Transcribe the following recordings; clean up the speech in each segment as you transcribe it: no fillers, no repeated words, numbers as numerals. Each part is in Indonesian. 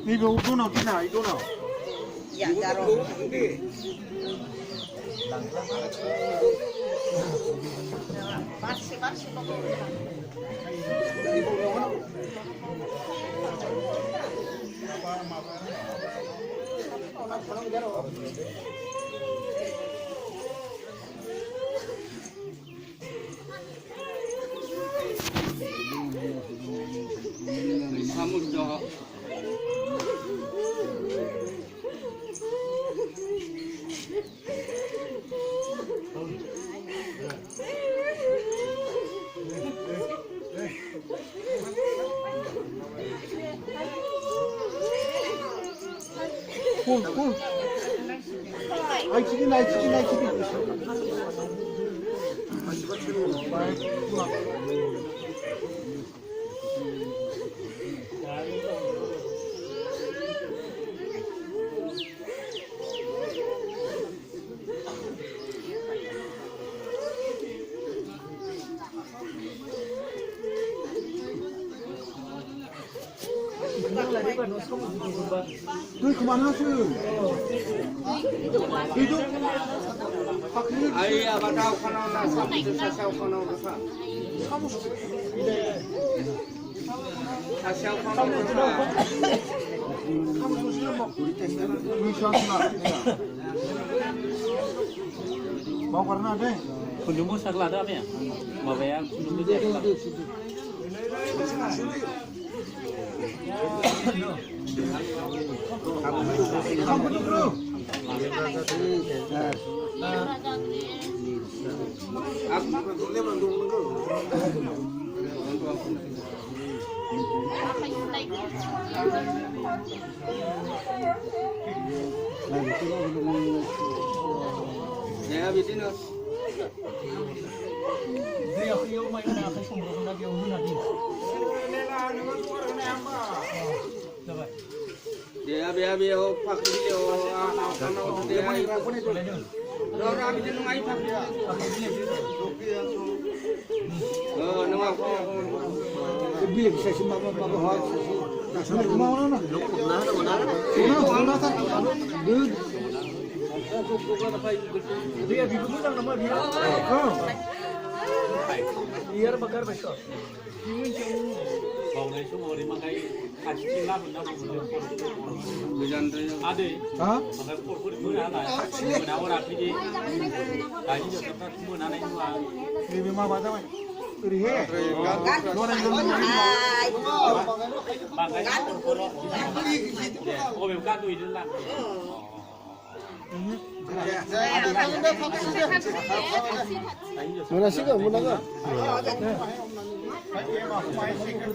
Ini bau itu nak kena itu nak. Ya jaro. Masih Cool. Ay chicken. Tuh kemana sih? Itu Ayah batau kono nasa, sasau kono nasa. Sasau kono nasa. mau karena deh. Kunjungu sakla ada apa ya? Mau bayar kunjungu dia. Kamu dulu. Aku boleh bantu dulu. Ya, bitin os. Dia kaya may na kay sumuro na gyud na din. Dia ho pak bile ho ano dia Rora bitin ngai pak dia. Oh, nama ko. Bilik saya simpan apa hal. Nah, kemana nak? Mana tak? Dia bibu nang nama dia. Biar bakar besok. Bau dari semua lima kali kasih cilam benda Bejan dia. ada. Hah? Maka pur itu ada. Benda orang ini. Kaji juga tak semua nana itu. Ini memang apa tak? Rihe. Orang yang Makanya pur. Oh, bukan tu itu lah. Mana sih kau? Mana kau?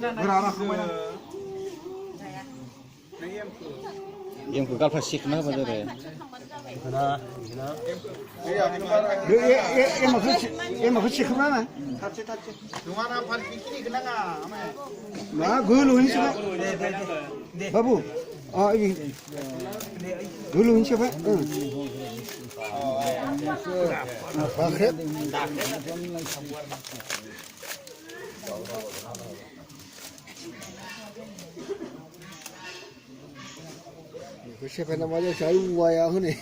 Berarah kemana? Yang gagal fasik mah bener ya. Maksud sih kemana? Kemana parkir ini kenapa? Nah, gulu ini siapa? Babu. Oh ini. Gulu ini siapa? Paket. Siapa namanya? Saya wayah ni.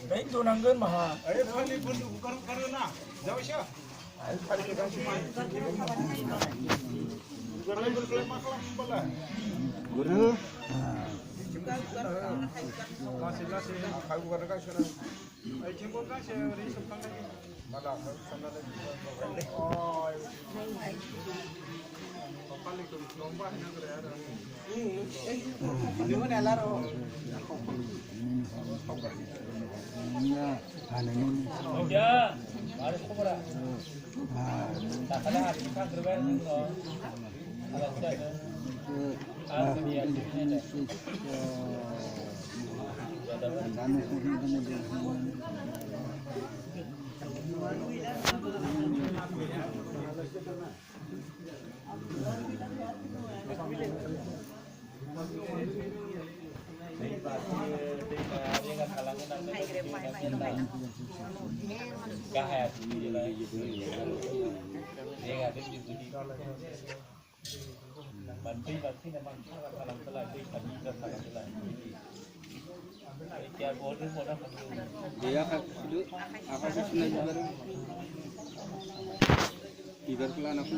Baik tu nanggen mah. Guru. Ya. Dia itu apa sih sebenarnya bibar pelan aku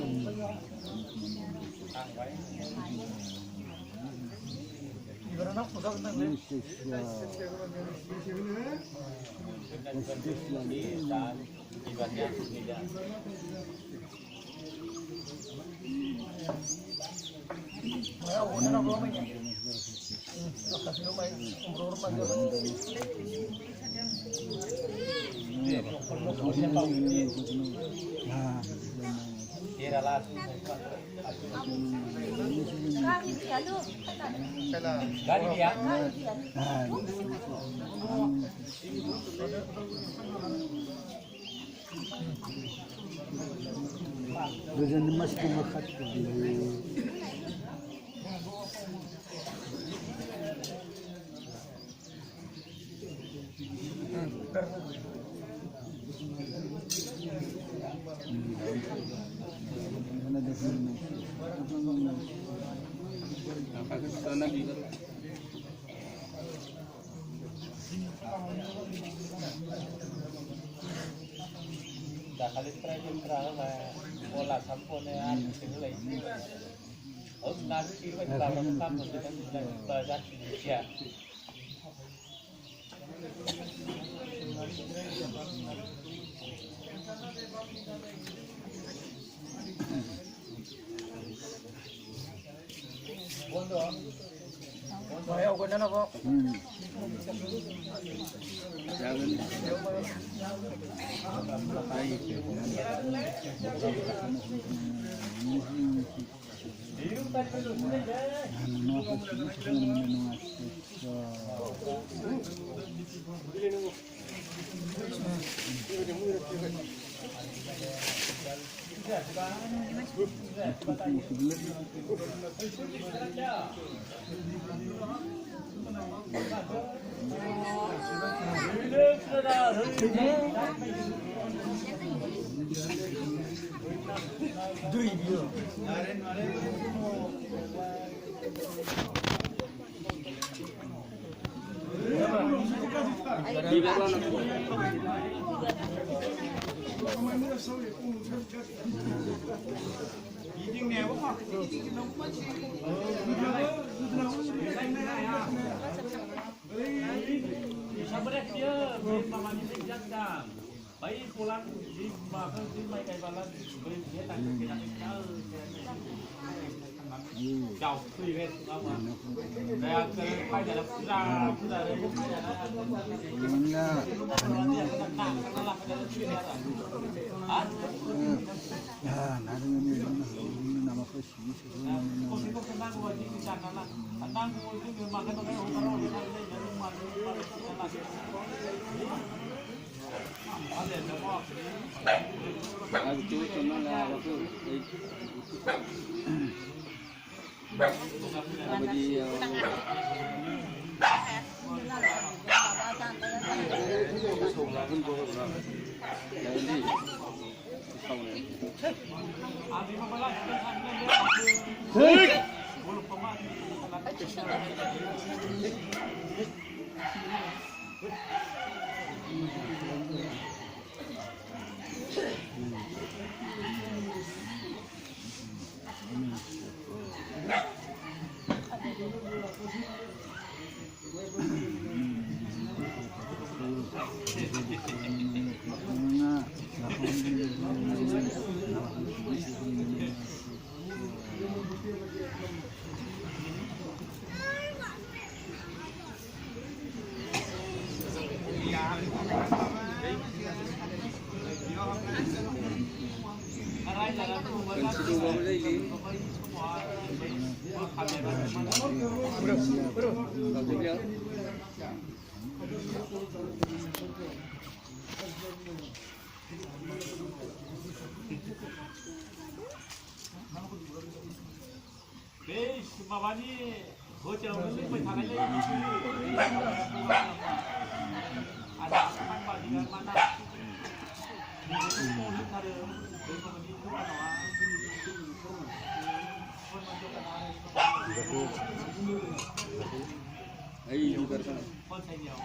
Bayi pulang di makan di mai kai balan beli dia tak kena jauh kui vet apa dah ke pai dalam sudah itu cuma lah waktu माबानि होटेलावनो लोंबाय थानायलाय आदा मानबादिगा माना बेखौ लोंथारो बेफोरबायदि दखानावहा पन्सायनियाव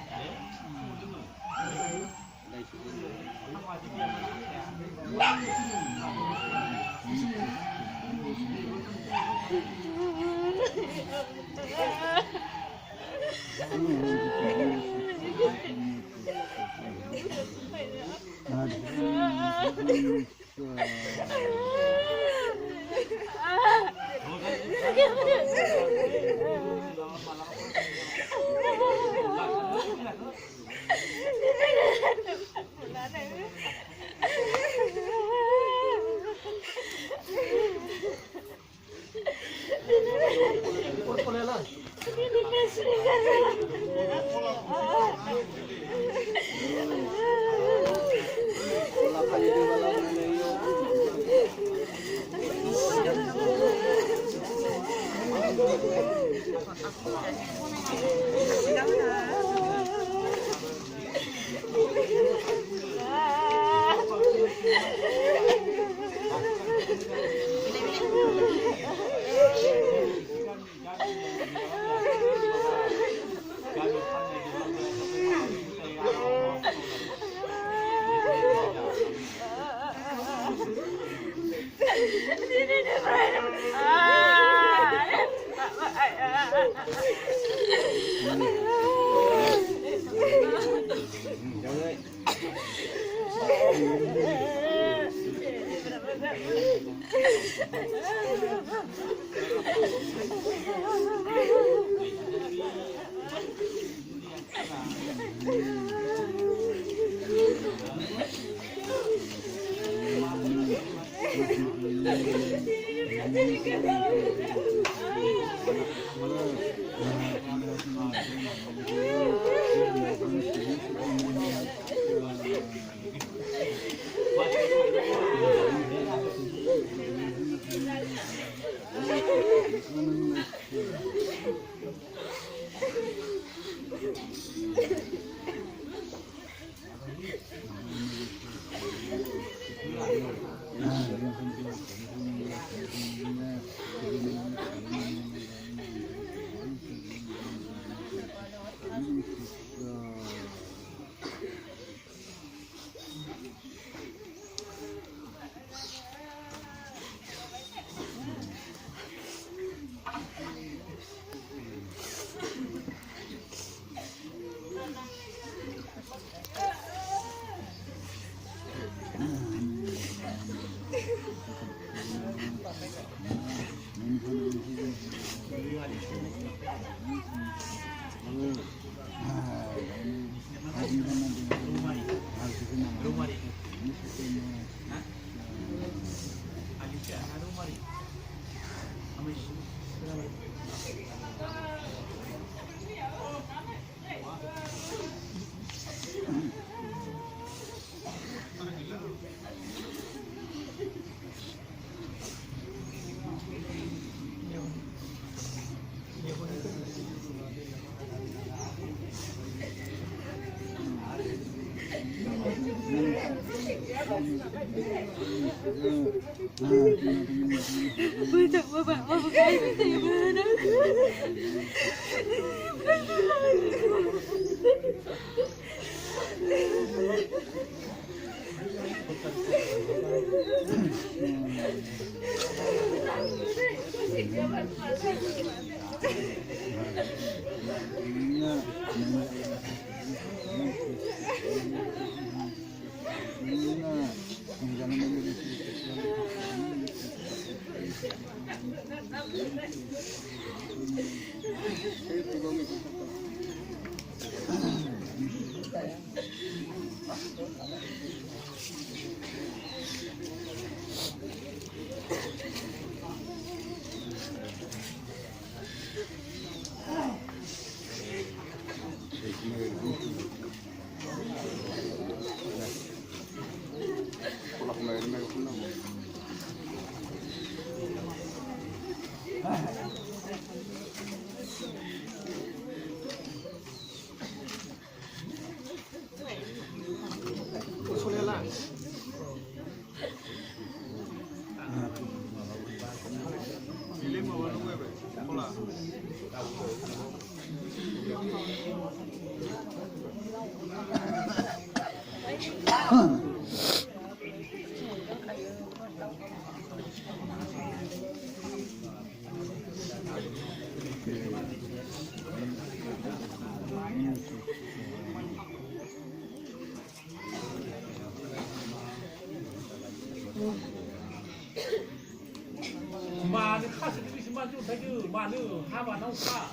mà nó khác sự cái mà chúng thấy chứ mà nó hai bạn nó khác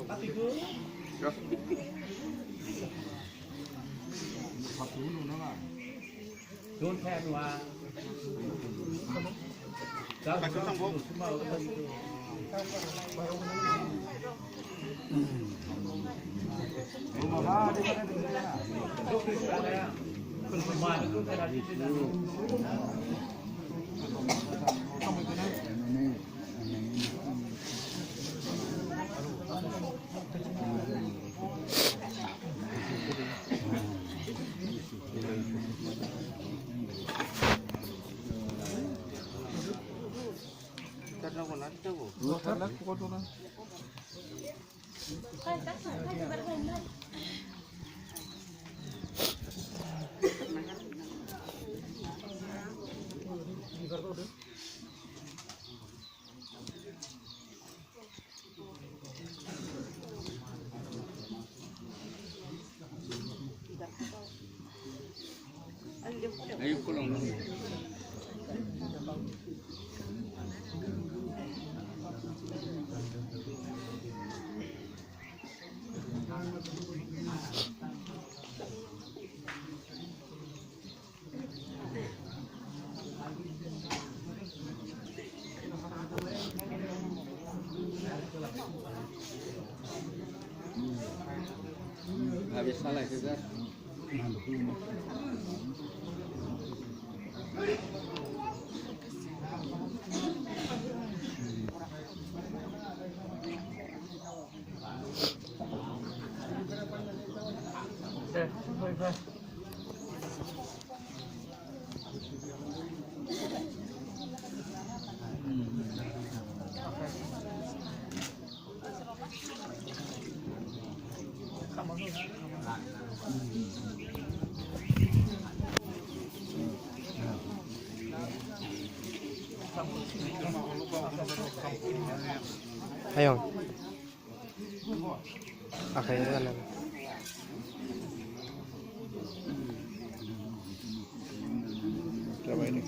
ta thì cứ luôn theo mà các bạn trong phố mà nó cứ phải là gì Ayun ko lang. Habis salah juga. Ayo. Akhirnya Coba ini.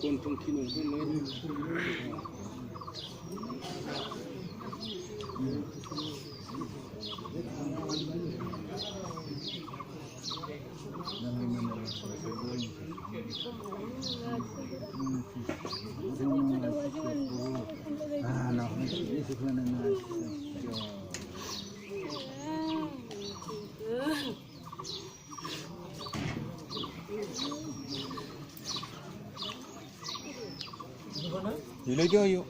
곤통 키는 건 이래줘요.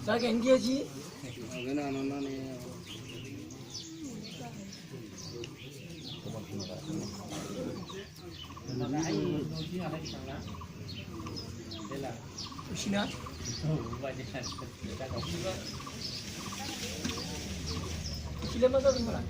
자기 엔게지 Sina? Sila masa di mana?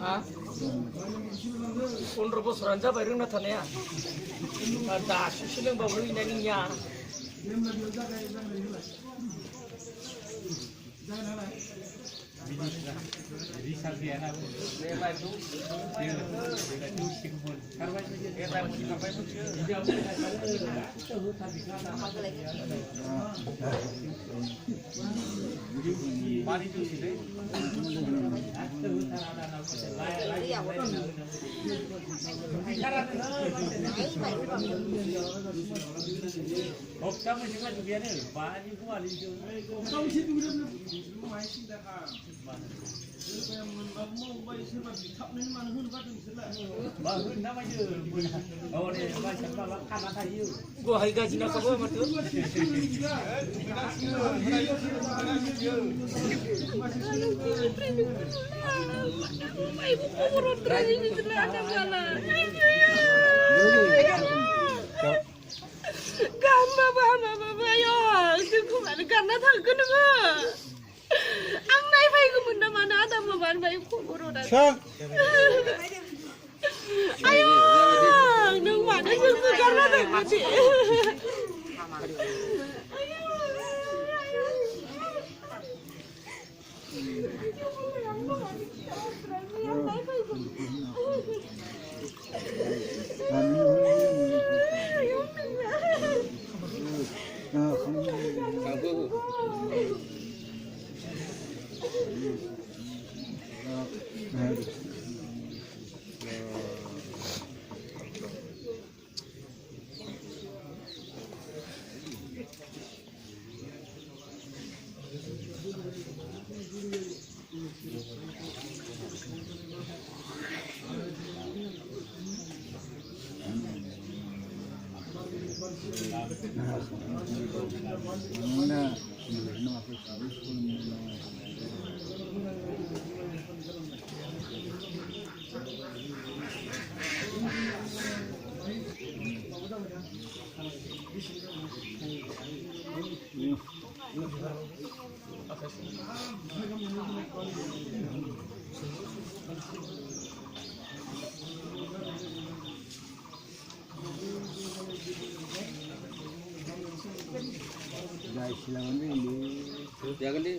Ah? Pun robos ranja baru na thane ya. Ada silang baru ini niya. Gua hai gaji nak apa macam tu? Ibu kurut kerja ni celana mana? Gamma bapa yo, aku mana karena tak kena ke? Ang naik bayi aku mana mana ada mana bayi aku kurut ada. Ayo, nung mana yang karena tak mati. Jangan di.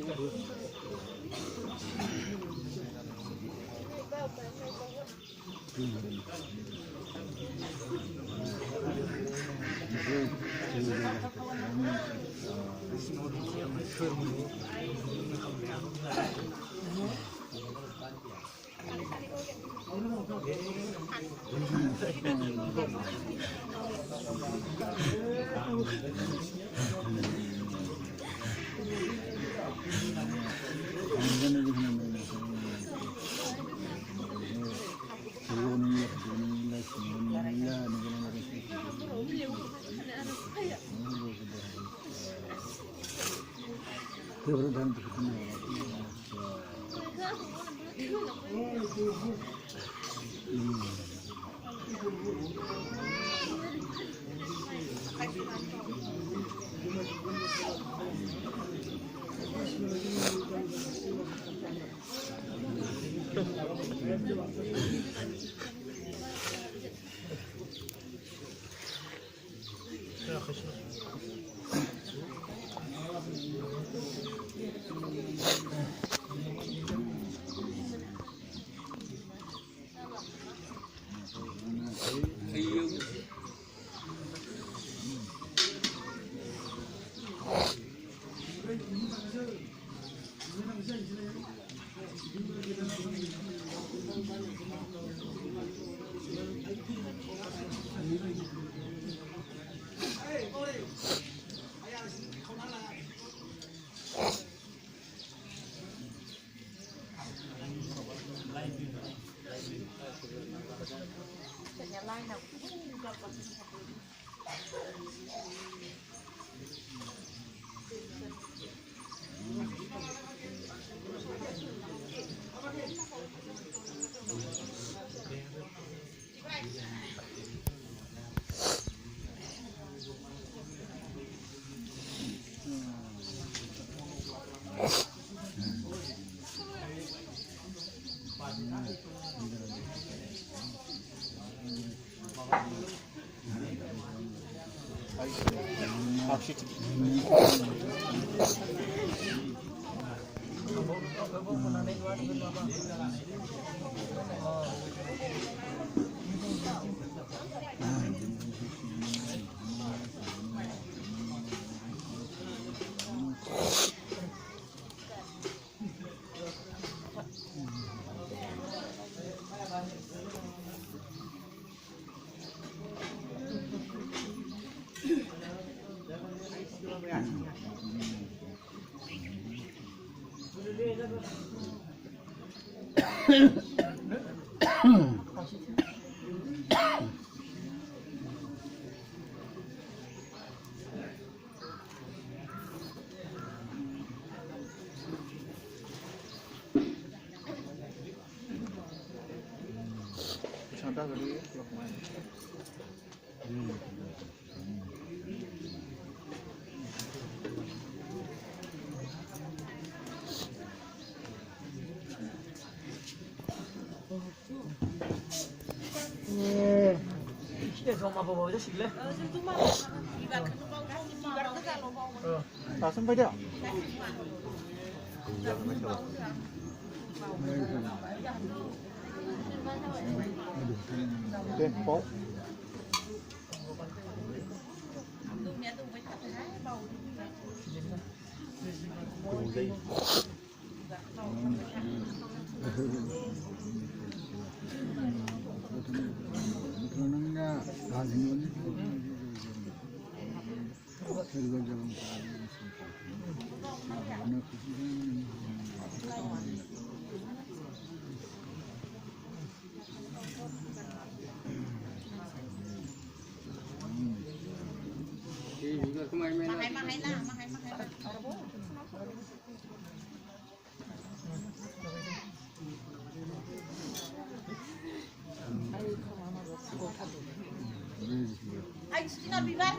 Anh chỉ nói bị bắt.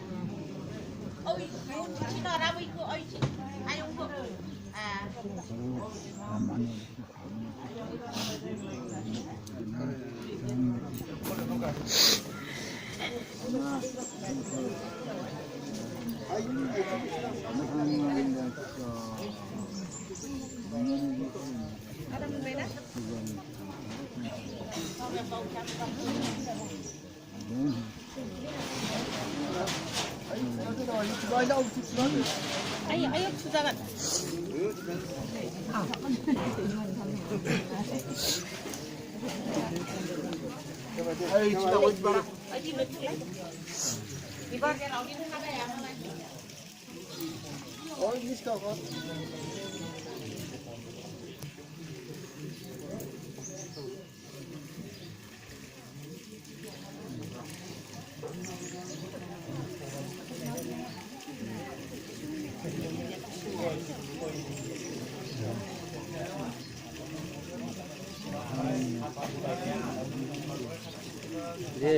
Ôi, chỉ nói ra bị cô ơi chị. Ai không có. À. Ay, Ayo sudah.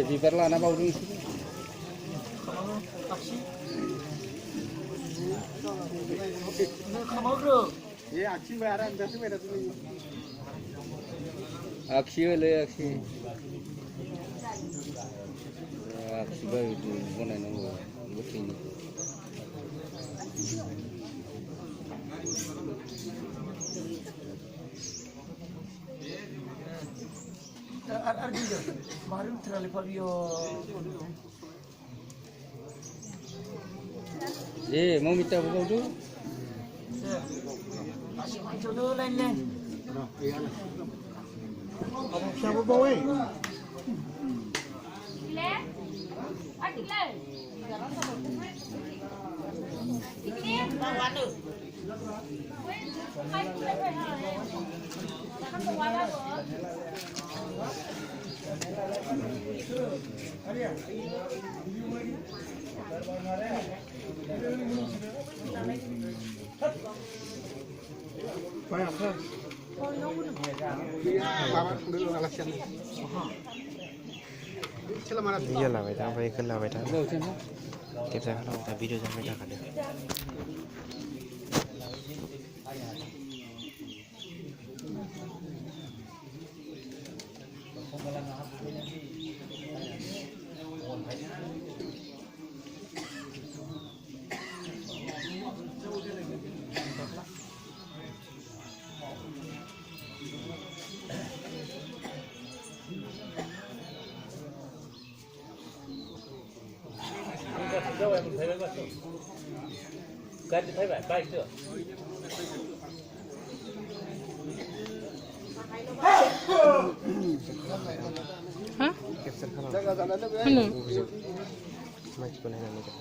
bibar lah na baudung. Aksi le aksi. Aksi baru tu mana nunggu buat mau minta apa tu? Siapa bawa? Iyalah baik, apa yang kena baik. Tiap saya kalau kita video sampai dah kan. Kan thấy bạn bay chưa? Hah? Capture kalau. Mana? Macam mana ni kita?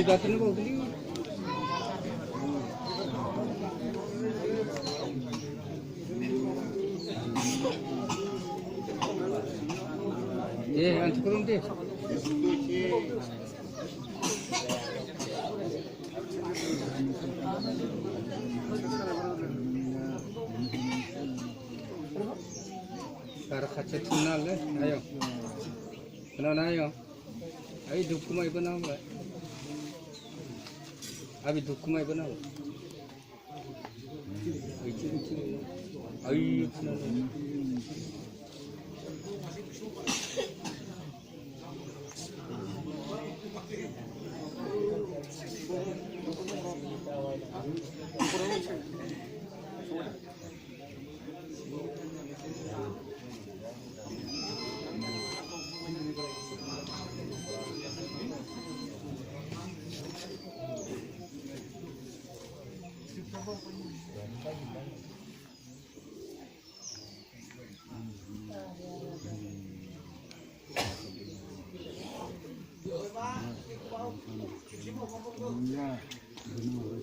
datang kau beli. Antu kurang deh. Cara kaca tunal le, ayo. Kenapa ayo? Ayo dukumai benar le. Abi dukumai benar. Ayo tunal.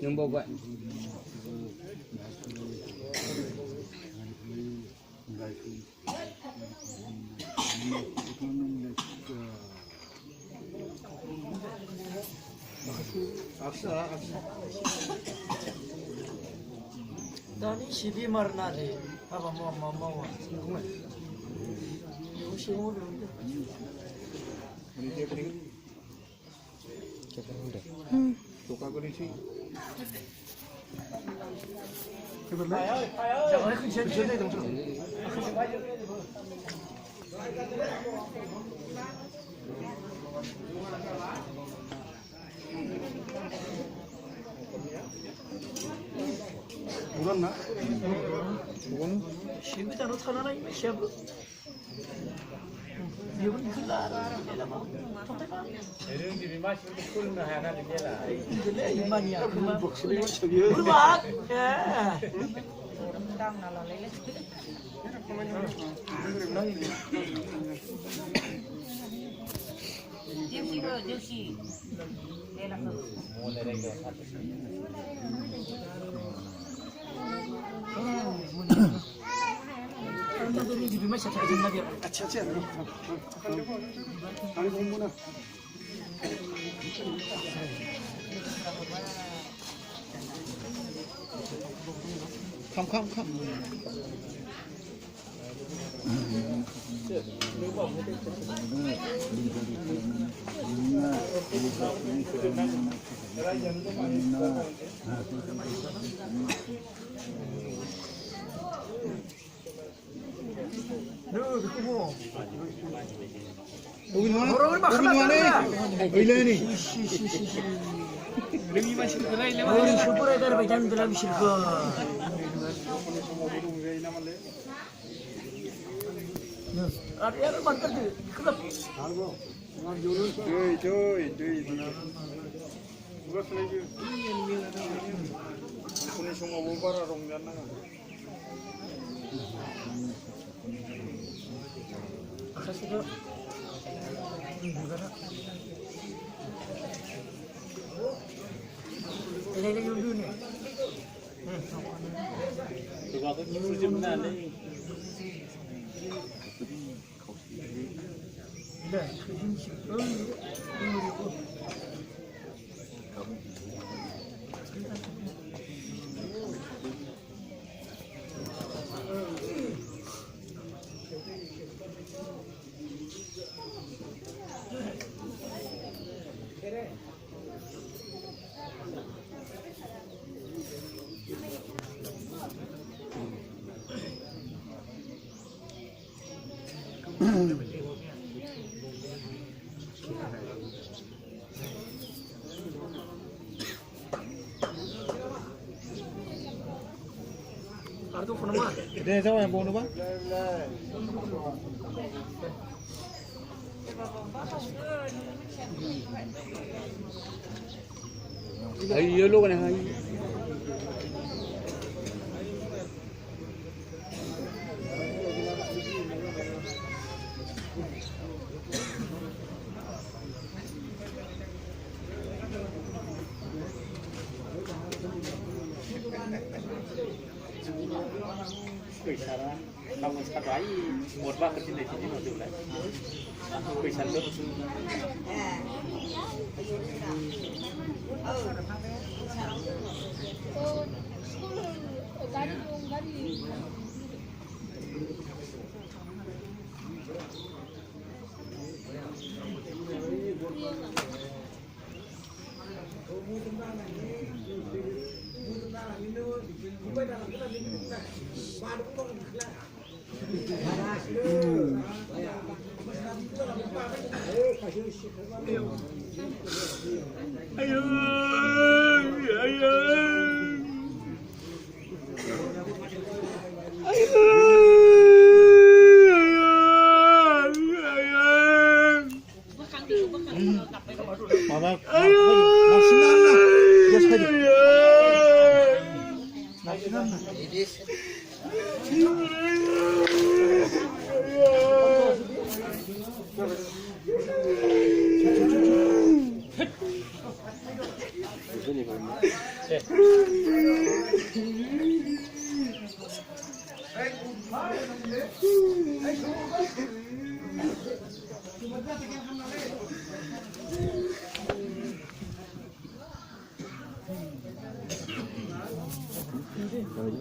Yang bawa. Tadi sibi marna deh, apa mau. Usimu dulu. Suka kondisi. Jangan kerja dong. Bukan nak? Bukan. Sibi taruh tanah lagi, siapa? Dia pun kelar. Jadi di rumah sih betul nah anak dia lah. Jadi iman ya. Boxing sebiar. Berbak. Ya. अच्छा अच्छा पानी घूमो ना खम Ubin mana? Ubin ni. Lebih macam kerai le. Oh, syukur ada berjalan dalam syurga. Ada yang bantar tu, kelap. Joy. Bukan lagi. Kuni semua bubar orang jana. Kasih tu. Ini dulu ni. Juga tu nyusul jemnan ni. Dah, kerja sih. Artu phone mah. Dia jauh yang bono ba? Ayo lo kan hai. फैसारा गाबोन साराय मदबा दिनै दिनै मदलाय फैसाल' 마마 나 신났나? 나 신났나? Rồi.